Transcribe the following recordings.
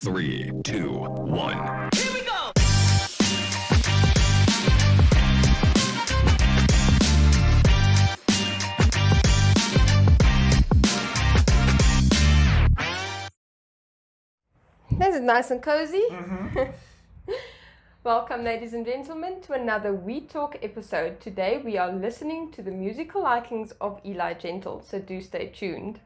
3, 2, 1. Here we go! This is nice and cozy. Welcome, ladies and gentlemen, to another We Talk episode. Today we are listening to the musical likings of Eli Gentle, so do stay tuned.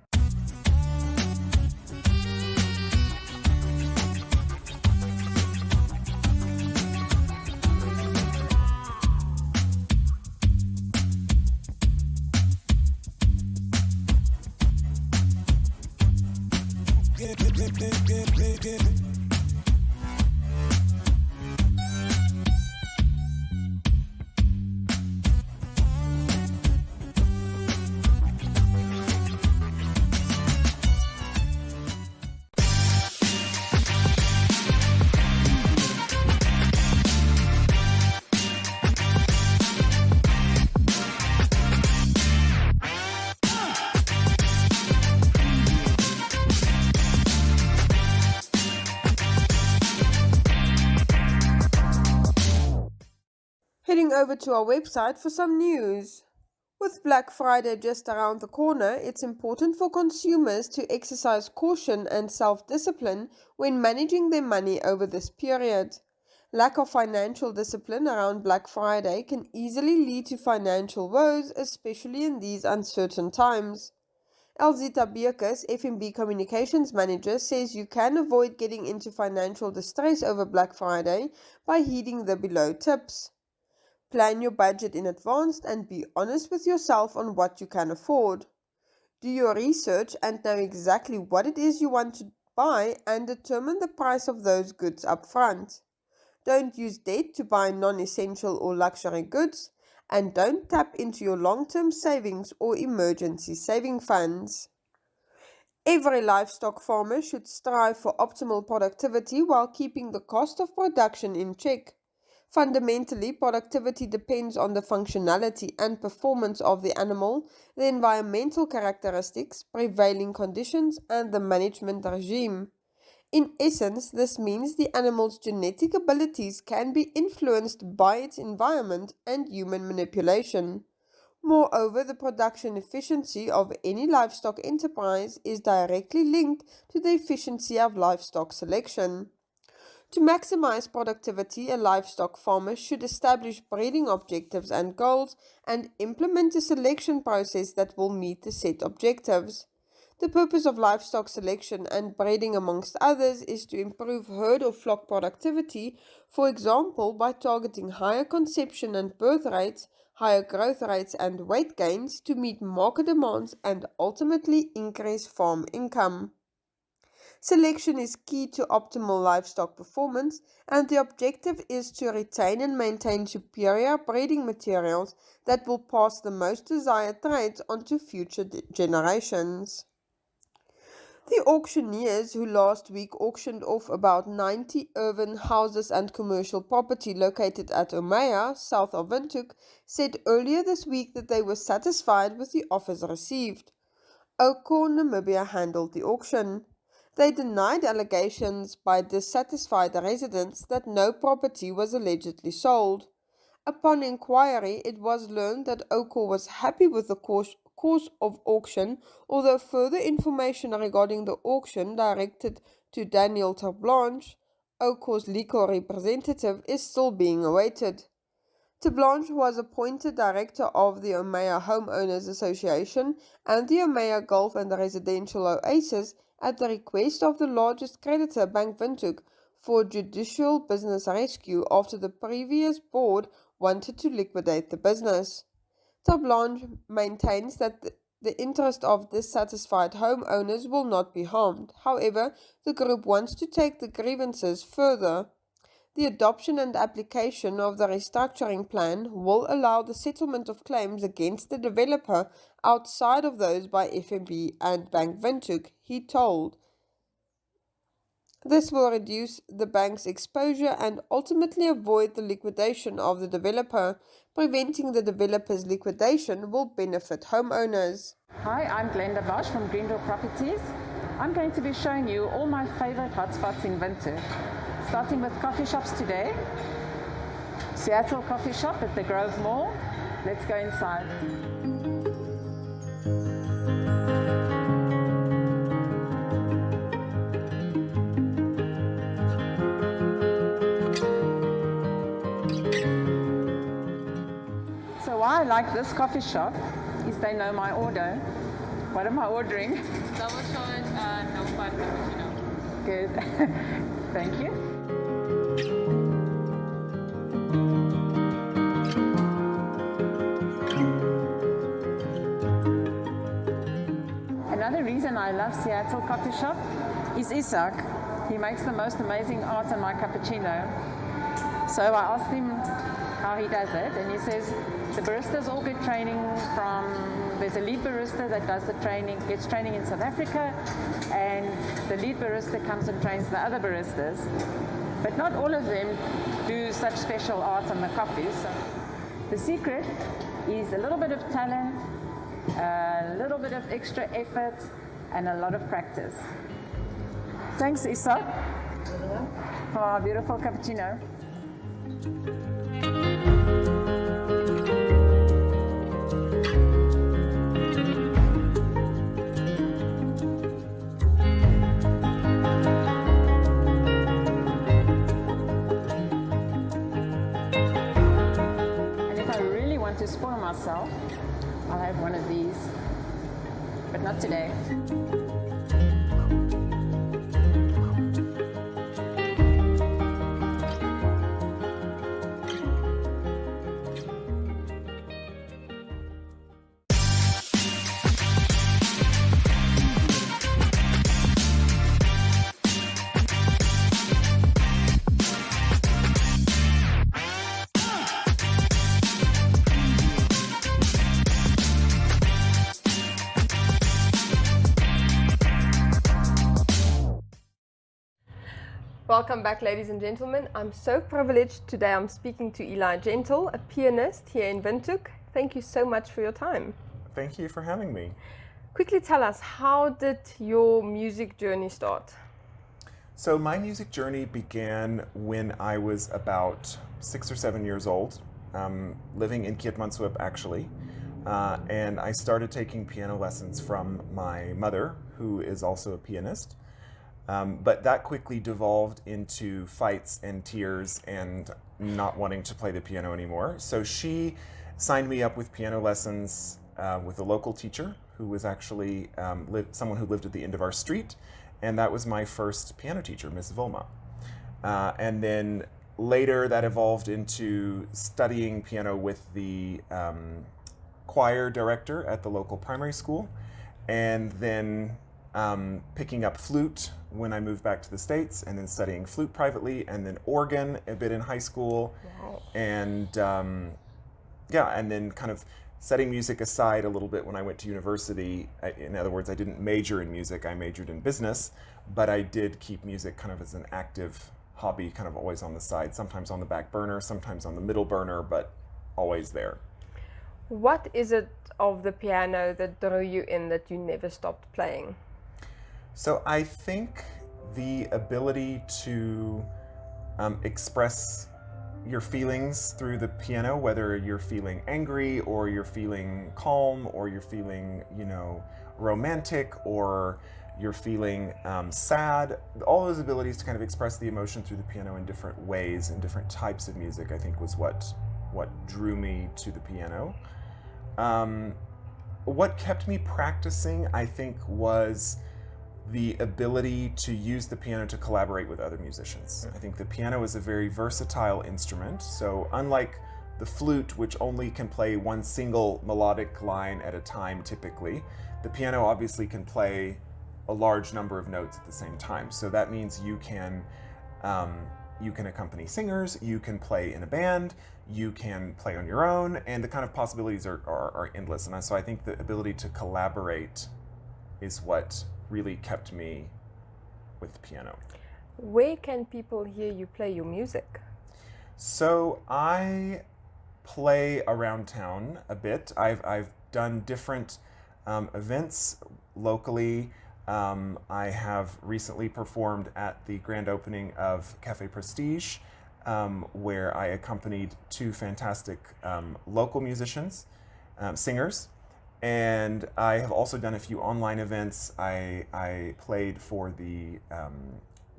Heading over to our website for some news. With Black Friday just around the corner, it's important for consumers to exercise caution and self-discipline when managing their money over this period. Lack of financial discipline around Black Friday can easily lead to financial woes, especially in these uncertain times. Elzita Beekes, FNB Communications Manager, says you can avoid getting into financial distress over Black Friday by heeding the below tips. Plan your budget in advance and be honest with yourself on what you can afford. Do your research and know exactly what it is you want to buy and determine the price of those goods up front. Don't use debt to buy non-essential or luxury goods, and don't tap into your long-term savings or emergency saving funds. Every livestock farmer should strive for optimal productivity while keeping the cost of production in check. Fundamentally, productivity depends on the functionality and performance of the animal, the environmental characteristics, prevailing conditions, and the management regime. In essence, this means the animal's genetic abilities can be influenced by its environment and human manipulation. Moreover, the production efficiency of any livestock enterprise is directly linked to the efficiency of livestock selection. To maximize productivity, a livestock farmer should establish breeding objectives and goals and implement a selection process that will meet the set objectives. The purpose of livestock selection and breeding, amongst others, is to improve herd or flock productivity, for example, by targeting higher conception and birth rates, higher growth rates and weight gains to meet market demands and ultimately increase farm income. Selection is key to optimal livestock performance, and the objective is to retain and maintain superior breeding materials that will pass the most desired traits onto future generations. The auctioneers who last week auctioned off about 90 urban houses and commercial property located at Omaya, south of Windhoek, said earlier this week that they were satisfied with the offers received. Ocor Namibia handled the auction. They denied allegations by dissatisfied residents that no property was allegedly sold. Upon inquiry, it was learned that Ocor was happy with the course of auction, although further information regarding the auction directed to Daniel Terblanche, Ocor's legal representative, is still being awaited. Terblanche was appointed director of the Omaya Homeowners Association and the Omaya Golf and Residential Oasis at the request of the largest creditor, Bank Windhoek, for judicial business rescue after the previous board wanted to liquidate the business. Terblanche maintains that the interest of dissatisfied homeowners will not be harmed. However, the group wants to take the grievances further. The adoption and application of the restructuring plan will allow the settlement of claims against the developer outside of those by FNB and Bank Windhoek, he told. This will reduce the bank's exposure and ultimately avoid the liquidation of the developer. Preventing the developer's liquidation will benefit homeowners. Hi, I'm Glenda Bosch from Greenville Properties. I'm going to be showing you all my favorite hotspots in Windhoek, starting with coffee shops today. Seattle Coffee Shop at the Grove Mall. Let's go inside. So why I like this coffee shop is they know my order. What am I ordering? Double shot, no fat cappuccino. Good. Thank you. Another reason I love Seattle Coffee Shop is Isaac. He makes the most amazing art on my cappuccino. So I asked him how he does it, and he says the baristas all get training from, there's a lead barista that does the training, gets training in South Africa, and the lead barista comes and trains the other baristas. But not all of them do such special art on the coffees. So the secret is a little bit of talent, a little bit of extra effort, and a lot of practice. Thanks, Isa, for our beautiful cappuccino. And if I really want to spoil myself, I'll have one of these, but not today. Welcome back, ladies and gentlemen. I'm so privileged today. I'm speaking to Eli Gentle, a pianist here in Windhoek. Thank you so much for your time. Thank you for having me. Quickly tell us, how did your music journey start? So my music journey began when I was about 6 or 7 years old, living in Windhoek actually. And I started taking piano lessons from my mother, who is also a pianist. But that quickly devolved into fights and tears and not wanting to play the piano anymore. So she signed me up with piano lessons with a local teacher who was actually someone who lived at the end of our street. And that was my first piano teacher, Miss Vilma. And then later that evolved into studying piano with the choir director at the local primary school. And then picking up flute when I moved back to the States, and then studying flute privately, and then organ a bit in high school. Wow. And and then kind of setting music aside a little bit when I went to university. In other words, I didn't major in music, I majored in business, but I did keep music kind of as an active hobby, kind of always on the side, sometimes on the back burner, sometimes on the middle burner, but always there. What is it of the piano that drew you in, that you never stopped playing? So I think the ability to express your feelings through the piano, whether you're feeling angry or you're feeling calm or you're feeling, romantic or you're feeling sad, all those abilities to kind of express the emotion through the piano in different ways and different types of music, I think was what drew me to the piano. What kept me practicing, I think, was the ability to use the piano to collaborate with other musicians. I think the piano is a very versatile instrument, so unlike the flute, which only can play one single melodic line at a time typically, the piano obviously can play a large number of notes at the same time. So that means you can accompany singers, you can play in a band, you can play on your own, and the kind of possibilities are endless. And so I think the ability to collaborate is what really kept me with the piano. Where can people hear you play your music? So I play around town a bit. I've done different events locally. I have recently performed at the grand opening of Cafe Prestige, where I accompanied two fantastic local musicians, singers, and I have also done a few online events. I played for the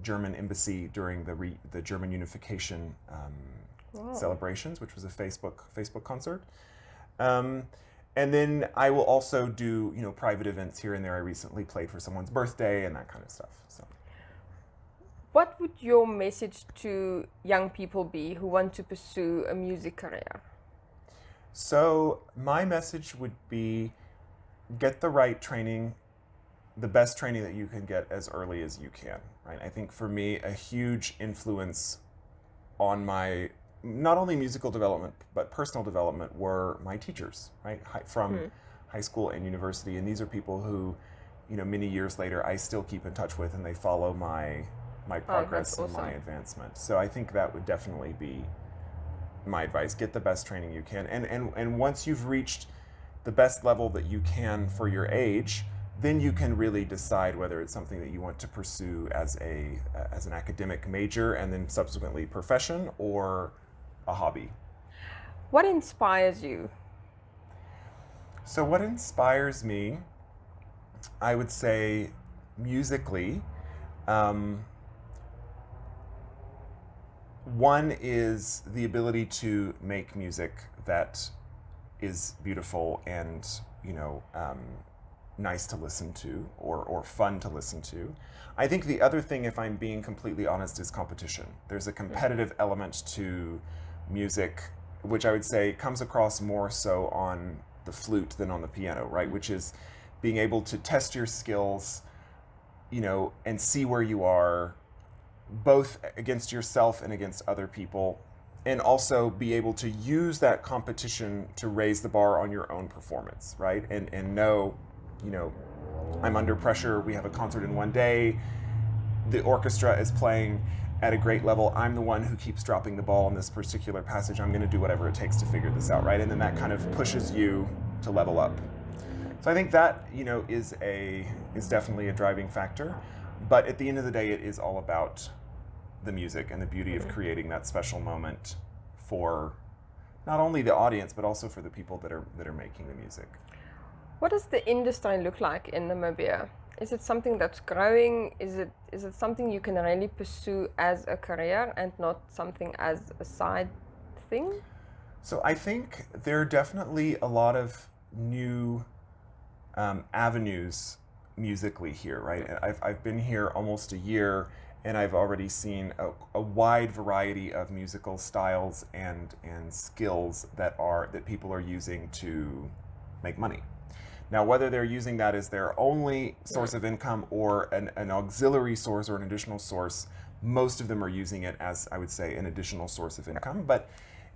German embassy during the German unification celebrations, which was a Facebook concert. And then I will also do, private events here and there. I recently played for someone's birthday and that kind of stuff. So, What would your message to young people be who want to pursue a music career? so my message would be get the right training, the best training that you can get as early as you can, right? I think for me, a huge influence on my not only musical development but personal development were my teachers, right? From high school and university, and these are people who, many years later I still keep in touch with, and they follow my progress and my advancement. So I think that would definitely be my advice: get the best training you can, and once you've reached the best level that you can for your age, then you can really decide whether it's something that you want to pursue as an academic major and then subsequently profession, or a hobby. What inspires you? So what inspires me, I would say musically, one is the ability to make music that is beautiful and, nice to listen to, or fun to listen to. I think the other thing, if I'm being completely honest, is competition. There's a competitive element to music, which I would say comes across more so on the flute than on the piano, right? Which is being able to test your skills, and see where you are, both against yourself and against other people, and also be able to use that competition to raise the bar on your own performance, right? And know, I'm under pressure. We have a concert in one day. The orchestra is playing at a great level. I'm the one who keeps dropping the ball in this particular passage. I'm going to do whatever it takes to figure this out, right? And then that kind of pushes you to level up. So I think that, is definitely a driving factor. But at the end of the day, it is all about the music and the beauty of creating that special moment for not only the audience, but also for the people that are making the music. What does the industry look like in Namibia? Is it something that's growing? Is it something you can really pursue as a career and not something as a side thing? So I think there are definitely a lot of new avenues musically here, right? I've been here almost a year, and I've already seen a wide variety of musical styles and skills that people are using to make money. Now, whether they're using that as their only source of income or an auxiliary source or an additional source, most of them are using it as, I would say, an additional source of income. But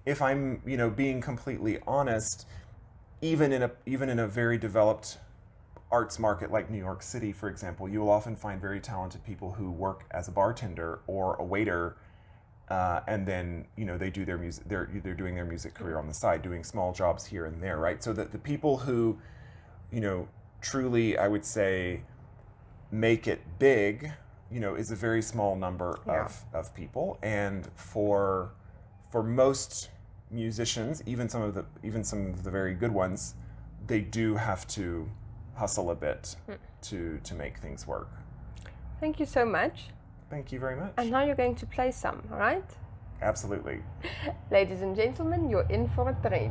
if I'm, being completely honest, even in a very developed arts market like New York City, for example, you will often find very talented people who work as a bartender or a waiter, and then they do their music. They're doing their music career on the side, doing small jobs here and there, right? So that the people who truly, I would say, make it big, is a very small number of people. And for most musicians, even some of the very good ones, they do have to hustle a bit to make things work. Thank you so much. Thank you very much. And now you're going to play some, right? Absolutely. Ladies and gentlemen, you're in for a treat.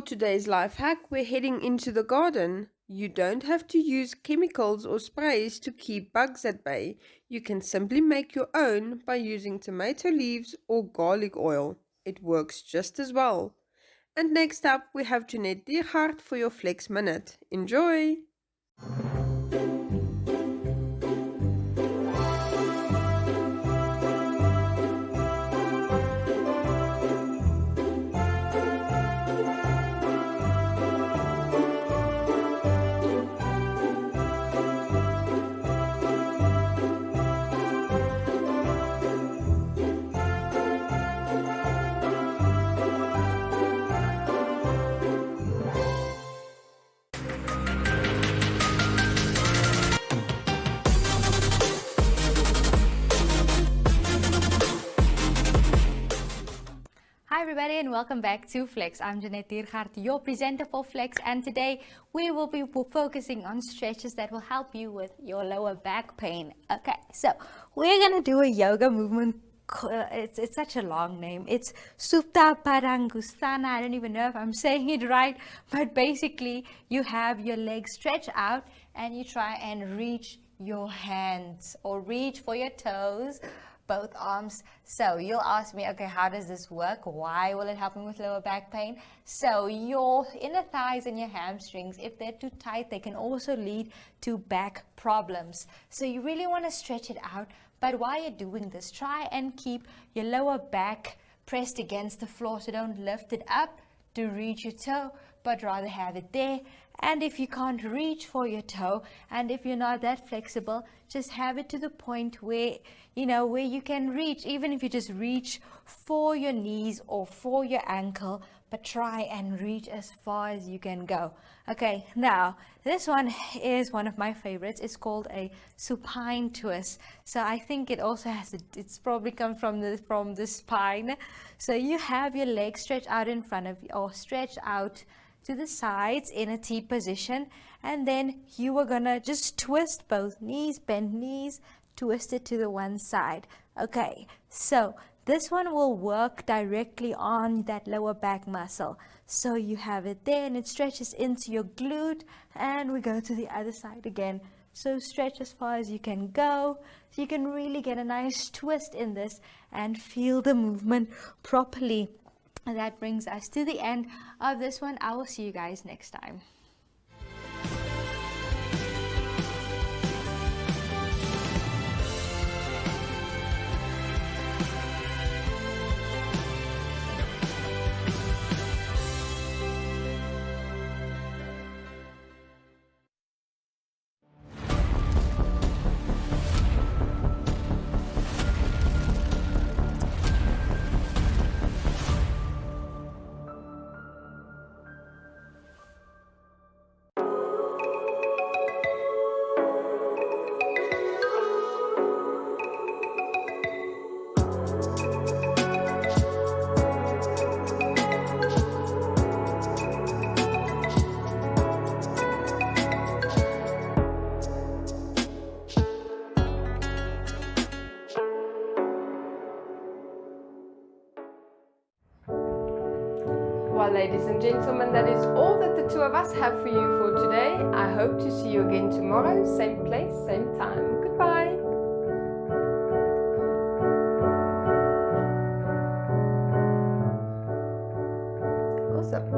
today's life hack, we're heading into the garden. You don't have to use chemicals or sprays to keep bugs at bay. You can simply make your own by using tomato leaves or garlic oil. It works just as well. And next up, we have Jeanette Diergaard for your Flex Minute. Enjoy! Hi everybody and welcome back to Flex. I'm Jeanette Diergaard, your presenter for Flex, and today we will be focusing on stretches that will help you with your lower back pain. Okay, so we're gonna do a yoga movement. It's such a long name. It's Supta Padangusthana. I don't even know if I'm saying it right, but basically you have your legs stretched out and you try and reach your hands or reach for your toes, both arms. So you'll ask me, okay, how does this work? Why will it help me with lower back pain? So your inner thighs and your hamstrings, if they're too tight, they can also lead to back problems. So you really want to stretch it out. But while you're doing this, try and keep your lower back pressed against the floor. So don't lift it up to reach your toe, but rather have it there. And if you can't reach for your toe, and if you're not that flexible, just have it to the point where where you can reach, even if you just reach for your knees or for your ankle, but try and reach as far as you can go. Okay, now this one is one of my favorites. It's called a supine twist. So I think it also has it's probably come from the spine. So you have your legs stretched out in front of you, or stretched out to the sides in a T position, and then you are gonna just twist both knees, bend knees, twist it to the one side. Okay, so this one will work directly on that lower back muscle. So you have it there and it stretches into your glute, and we go to the other side again. So stretch as far as you can go, so you can really get a nice twist in this and feel the movement properly. And that brings us to the end of this one. I will see you guys next time. Well, ladies and gentlemen, that is all that the two of us have for you for today. I hope to see you again tomorrow, same place, same time. Goodbye. Awesome.